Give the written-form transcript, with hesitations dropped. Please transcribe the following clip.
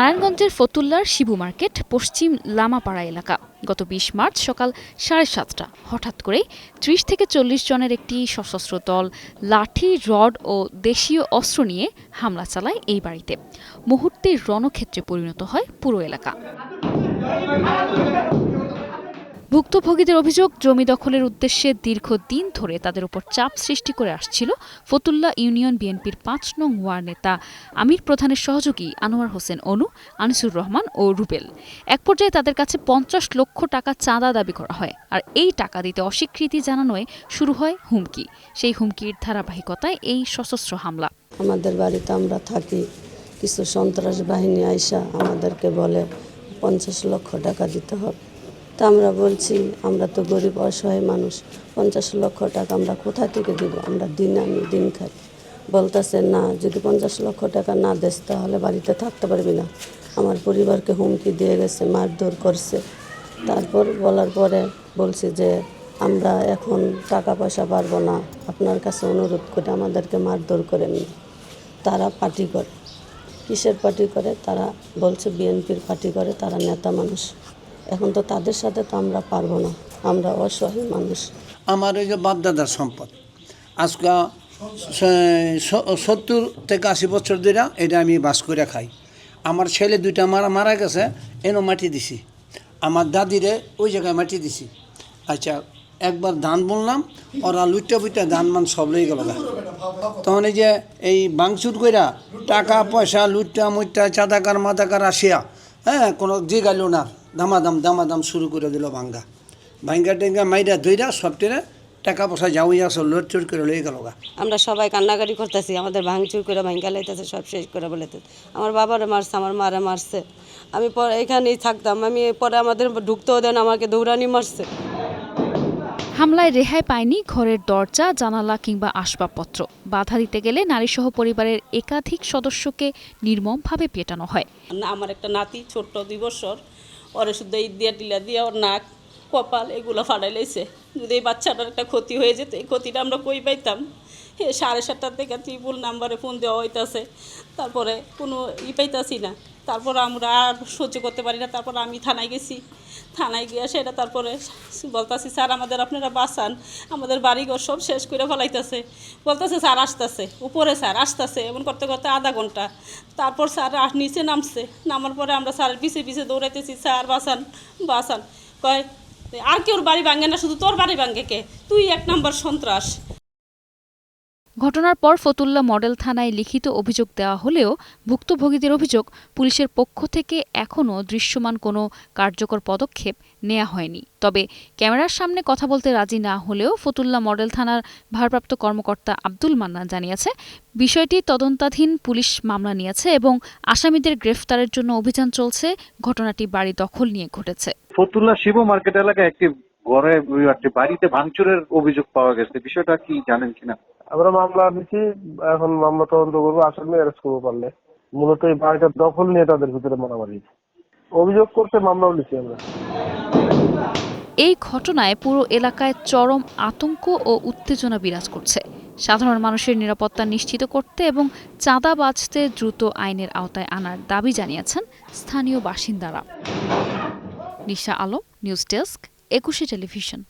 নারায়ণগঞ্জের ফতুল্লার শিবু মার্কেট পশ্চিম লামাপাড়া এলাকা। গত ২০ মার্চ সকাল ৭:৩০ হঠাৎ করেই ৩০ থেকে ৪০ জনের একটি সশস্ত্র দল লাঠি, রড ও দেশীয় অস্ত্র নিয়ে হামলা চালায় এই বাড়িতে। মুহূর্তে রণক্ষেত্রে পরিণত হয় পুরো এলাকা। ভুক্তভোগীদের অভিযোগ, জমি দখলের উদ্দেশ্যে দীর্ঘদিন ধরে তাদের উপর চাপ সৃষ্টি করে আসছিল ফতুল্লা ইউনিয়ন বিএনপির ৫ নং ওয়ার্ড নেতা আমির প্রধানের সহযোগী আনোয়ার হোসেন অনু, আনিসুর রহমান ও রুবেল। এক পর্যায়ে তাদের কাছে ৫০ লক্ষ টাকা চাঁদা দাবি করা হয়, আর এই টাকা দিতে অস্বীকৃতি জানানোয় শুরু হয় হুমকি। সেই হুমকির ধারাবাহিকতায় এই সশস্ত্র হামলা। আমাদের বাড়িতে আমরা থাকি, কিছু সন্ত্রাস বাহিনী আইসা আমাদেরকে বলে ৫০ লক্ষ টাকা দিতে হবে। তা আমরা বলছি, আমরা তো গরিব অসহায় মানুষ, ৫০ লক্ষ টাকা আমরা কোথা থেকে দিব? আমরা দিন আনি দিন খাই। বলতেছে না, যদি ৫০ লক্ষ টাকা না দেস তাহলে বাড়িতে থাকতে পারবি না। আমার পরিবারকে হুমকি দিয়ে গেছে, মারধর করছে। তারপর বলার পরে বলছি যে আমরা এখন টাকা পয়সা পারবো না, আপনার কাছে অনুরোধ করে আমাদেরকে মারধর করেন না। তারা পার্টি করে, কিসের পার্টি করে? তারা বলছে বিএনপির পার্টি করে, তারা নেতা মানুষ। এখন তো তাদের সাথে তো আমরা পারবো না, আমরা অসহায় মানুষ। আমার ওই যে বাপদাদার সম্পদ, আজকে ৭০ থেকে ৮০ বছর ধরে এটা আমি বাস করে খাই। আমার ছেলে দুইটা মারা গেছে, এনে মাটি দিছি। আমার দাদিরে ওই জায়গায় মাটি দিছি। আচ্ছা, একবার ধান বললাম, ওরা লুইটা ধান মান সব লই গেল। তখন এই যে এই বাংচুর কইরা টাকা পয়সা লুইটা মুইটা চাঁদাকার মাদাকার আসিয়া, কোনো জিগাইল না, দামাদাম শুরু করে দিল ভাঙ্গা টেঙ্গা মাইরা ধইরা সবটেরা টাকা পয়সা যাওয়াইয়া সব লড়চড় করে লয়ে গেল। আমরা সবাই কান্নাকাটি করতেছি, আমাদের ভাঙচুর করে ভাঙ্গা লাইতেছে, সব শেষ করে বলেছে। আমার বাবারে মারছে, আমার মারে মারছে। আমি পরে এখানেই থাকতাম, আমি পরে আমাদের ঢুকতেও দেন, আমাকে দৌড়ানি মারছে। হামলায় রেহাই পায়নি ঘরের দরজা, জানালা কিংবা আসবাবপত্র। বাধা দিতে গেলে নারীসহ পরিবারের একাধিক সদস্যকে নির্মমভাবে পেটানো হয়। আমার একটা নাতি, ছোট্ট ২ বছর, ওরে শুদ্ধ ঈদ দিয়া টিলা দিয়া ওর নাক কপাল এগুলো ফাটাই লাইছে। যদি এই বাচ্চাটার একটা ক্ষতি হয়ে যেত, এই ক্ষতিটা আমরা কই পাইতাম? ৭:৩০ থেকে ট্রিপল নাম্বারে ফোন দেওয়া হইতাছে, তারপরে কোনো পাইতাছি না। তারপর আমরা আর সহ্য করতে পারি না। তারপর আমি থানায় গেছি, থানায় গিয়ে সেটা তারপরে বলতাছি, স্যার আমাদের আপনারা বাঁচান, আমাদের বাড়িঘর সব শেষ করে ফেলাইতেছে। বলতেছে স্যার আসতেছে, উপরে স্যার আসতেছে, এমন করতে করতে আধা ঘন্টা। তারপর স্যার নিচে নামছে, নামার পরে আমরা স্যারের পিছে দৌড়াইতেছি, স্যার বাঁচান। কয় আর কেউ বাড়ি ভাঙে না, শুধু তোর বাড়ি ভাঙে কে? তুই ১ নম্বর সন্ত্রাস। ঘটনার পর ফতুল্লা মডেল থানায় লিখিত অভিযোগ দেওয়া হলেও ভুক্তভোগীদের অভিযোগ, পুলিশের পক্ষ থেকে এখনও দৃশ্যমান কোনো কার্যকর পদক্ষেপ নেওয়া হয়নি। তবে ক্যামেরার সামনে কথা বলতে রাজি না হলেও ফতুল্লা মডেল থানার ভারপ্রাপ্ত কর্মকর্তা আব্দুল মান্নান জানিয়েছে, বিষয়টি তদন্তাধীন, পুলিশ মামলা নিয়েছে এবং আসামিদের গ্রেফতারের জন্য অভিযান চলছে। ঘটনাটি বাড়ি দখল নিয়ে ঘটেছে। ফতুল্লা শিবু মার্কেট এলাকায় একটি ঘরে একটি বাড়িতে ভাঙচুরের অভিযোগ পাওয়া গেছে, বিষয়টা কি জানেন কিনা? আমরা মামলা নিচ্ছি, এখন মামলা তদন্ত করবো, আসামি অ্যারেস্ট করবো পারলে। মূলত এই বাড়িটার দখল নিয়ে তাদের ভিতরে মারামারি অভিযোগ করতে মামলাও নিচ্ছি আমরা। এই ঘটনায় পুরো এলাকায় চরম আতঙ্ক ও উত্তেজনা বিরাজ করছে। সাধারণ মানুষের নিরাপত্তা নিশ্চিত করতে এবং চাঁদাবাজদের দ্রুত আইনের আওতায় আনার দাবি জানিয়েছেন স্থানীয় বাসিন্দারা। নিশা আলম, নিউজ ডেস্ক, ২১ টেলিভিশন।